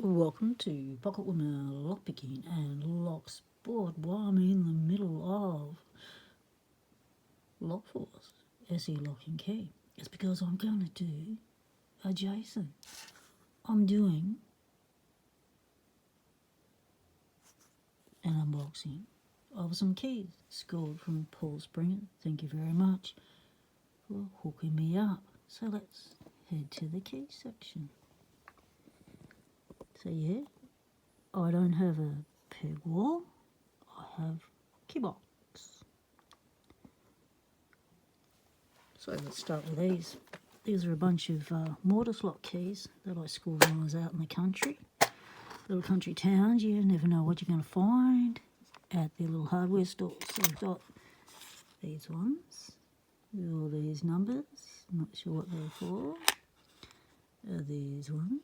Welcome to Pocket Woman Lockpicking and Locksport. While I'm in the middle of Lockforce SE Lock and Key, it's because I'm going to do adjacent. I'm doing an unboxing of some keys scored from Paul Springer. Thank you very much for hooking me up. So let's head to the key section. So yeah, I don't have a peg wall, I have key box. So let's start with these. These are a bunch of Mortise Lock keys that I scored when I was out in the country. Little country towns, you never know what you're going to find at the little hardware stores. So we've got these ones with all these numbers, not sure what they're for. These ones.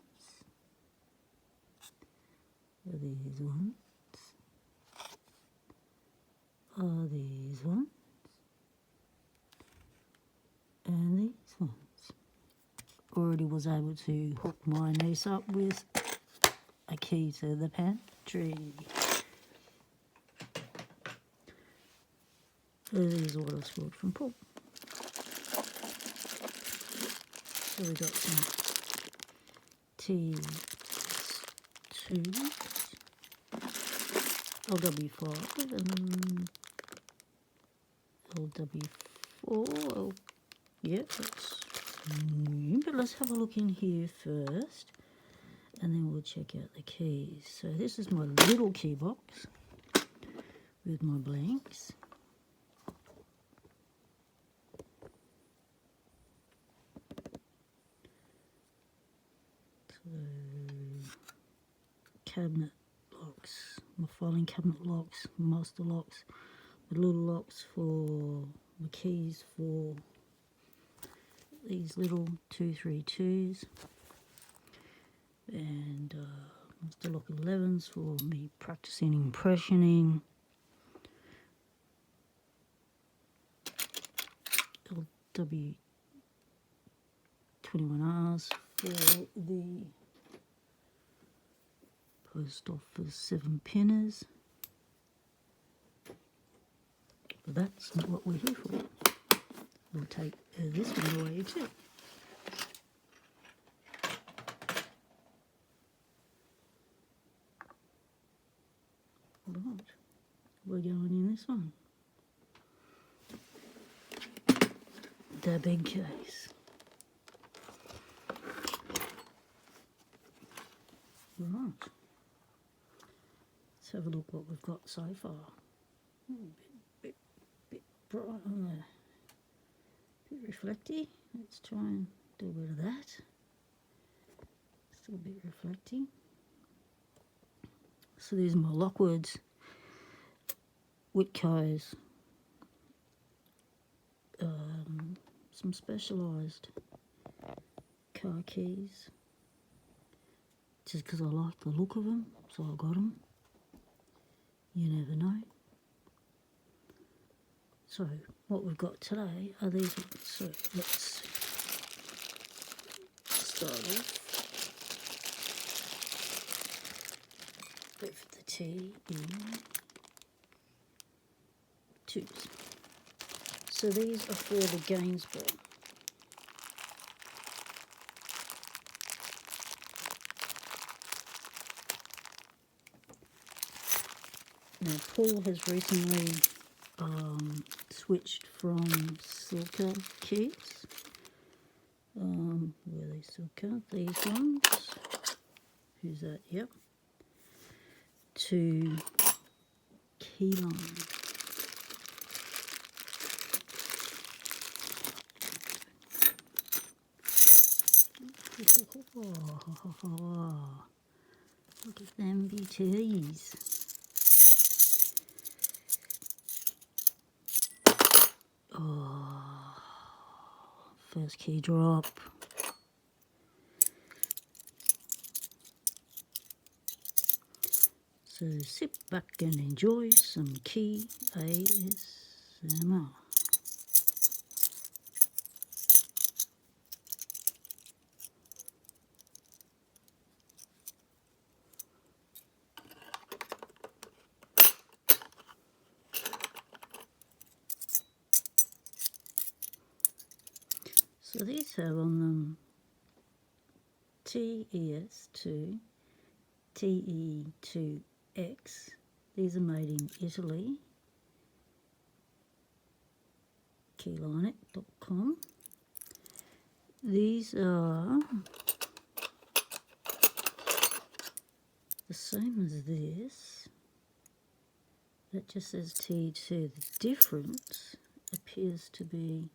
These ones. These ones. And these ones. Already was able to hook my niece up with a key to the pantry. These are what I scored from Paul. So we got some T2 LW5 and LW4. Yeah, that's new, but let's have a look in here first and then we'll check out the keys. So this is my little key box with my blanks. So cabinet locks, my filing cabinet locks, master locks, the little locks for the keys for these little 232s, and master lock 11s for me practicing impressioning. LW21Rs for the post office 7-pinners. But that's not what we're here for. We'll take this one away too. Right, we're going in this one. The big case. Right. Let's have a look what we've got so far. Bit bright on there. Bit reflecty. Let's try and do a bit of that. Still a bit reflecting. So these are my Lockwoods, Whitco's, some specialised car keys. Just because I like the look of them, so I got them. You never know. So what we've got today are these ones. So let's start off with the T in 2s. So these are for the Gainsborough. Now Paul has recently switched from Silka keys. Where are they Silka? These ones. Who's that? Yep. To KeyLine. Look at them beauties. Oh, first key drop. So sit back and enjoy some key ASMR. So these have on them TES2, TE2X. These are made in Italy. KeyLine.com. These are the same as this. That just says T2. The difference appears to be,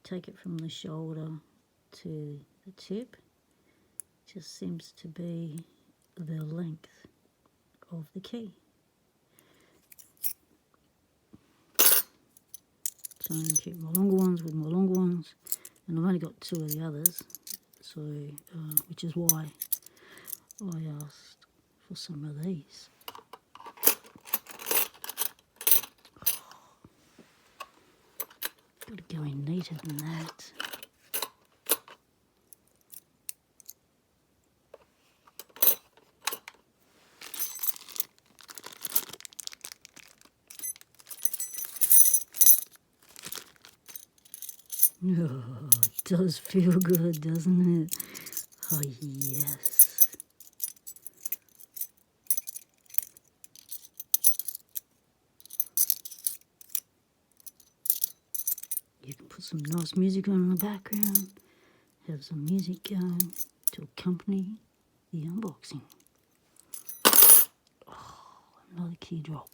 take it from the shoulder to the tip, just seems to be the length of the key. So I'm going to keep my longer ones with my longer ones, and I've only got 2 of the others, so which is why I asked for some of these. Got to go in neater than that. Oh, it does feel good, doesn't it? Oh, yes. You can put some nice music on in the background, have some music going to accompany the unboxing. Oh, another key drop.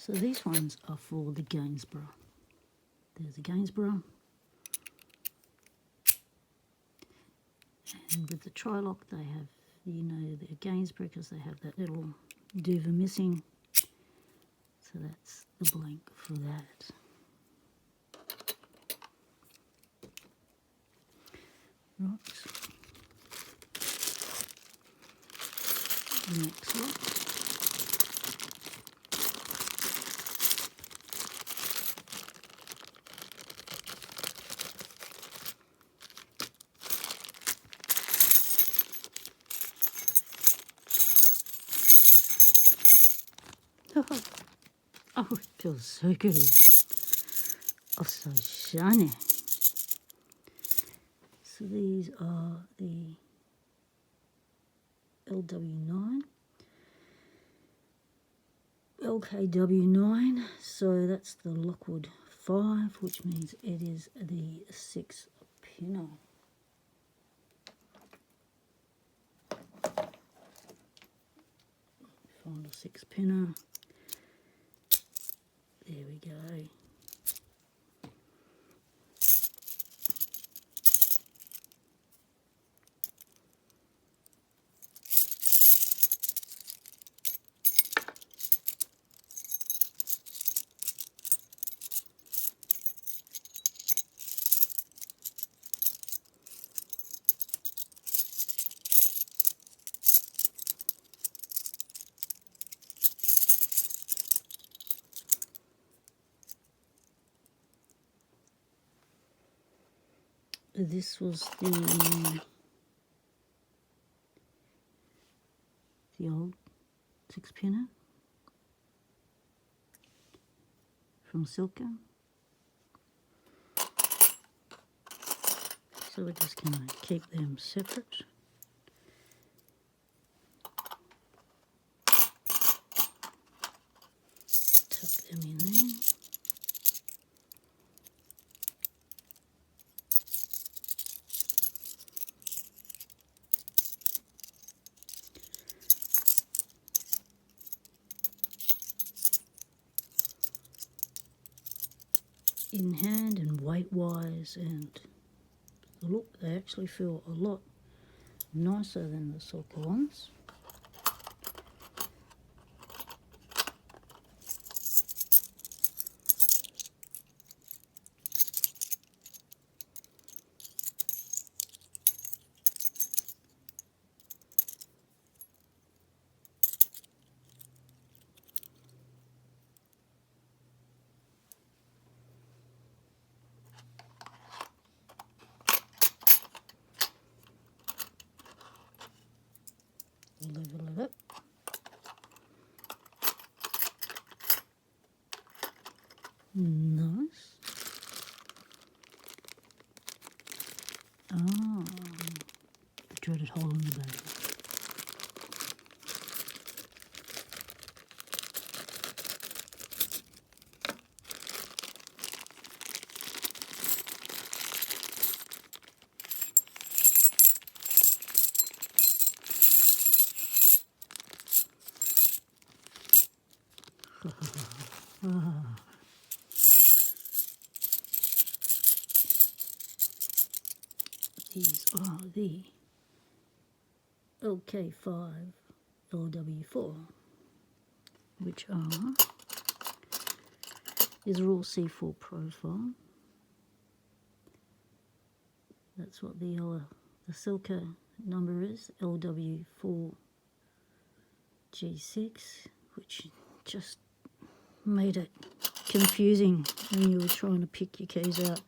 So these ones are for the Gainsborough. There's a Gainsborough. And with the tri-lock they have, you know, the Gainsborough because they have that little duva missing. So that's the blank for that. Right. Next lot. Oh, it feels so good. Oh, so shiny. So these are the LW9, LKW9, so that's the Lockwood 5, which means it is the 6-pinner. Find a 6-pinner. There we go. This was the old 6-pinner from Silka. So we're just going to keep them separate. Tuck them in there. In hand and weight wise, and look, they actually feel a lot nicer than the Silka ones. Nice. Ah, the dreaded hole in the bag. These are the LK5 LW4, which are, these are all C4 profile. That's what the Silka number is, LW4 G6, which just made it confusing when you were trying to pick your keys out.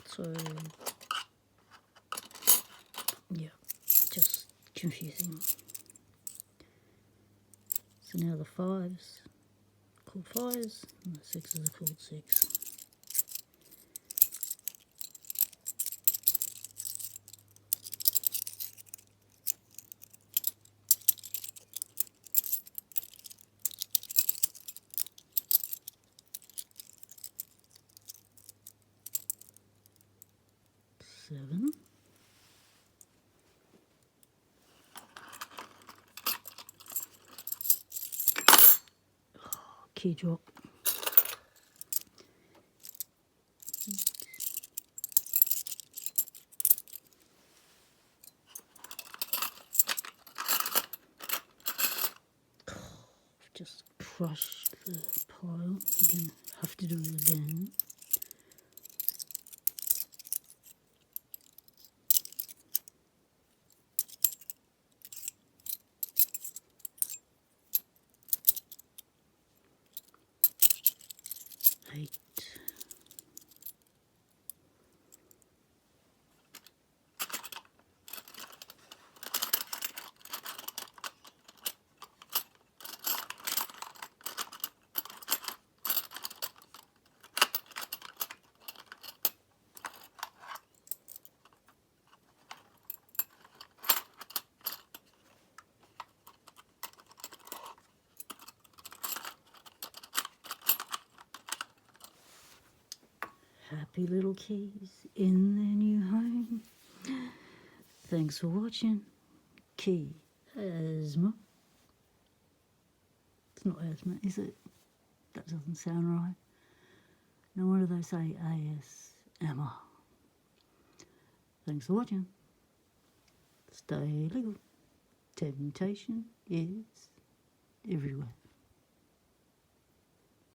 So, yeah, just confusing. So now the 5s are called 5s and the 6s are called 6. Seven. Oh, key drop. Oh, I've just crushed the pile. You're going to have to do it again. Eight. Happy little keys in their new home. Thanks for watching. Key asthma. It's not asthma, is it? That doesn't sound right. No wonder they say ASMR. Thanks for watching. Stay legal. Temptation is everywhere.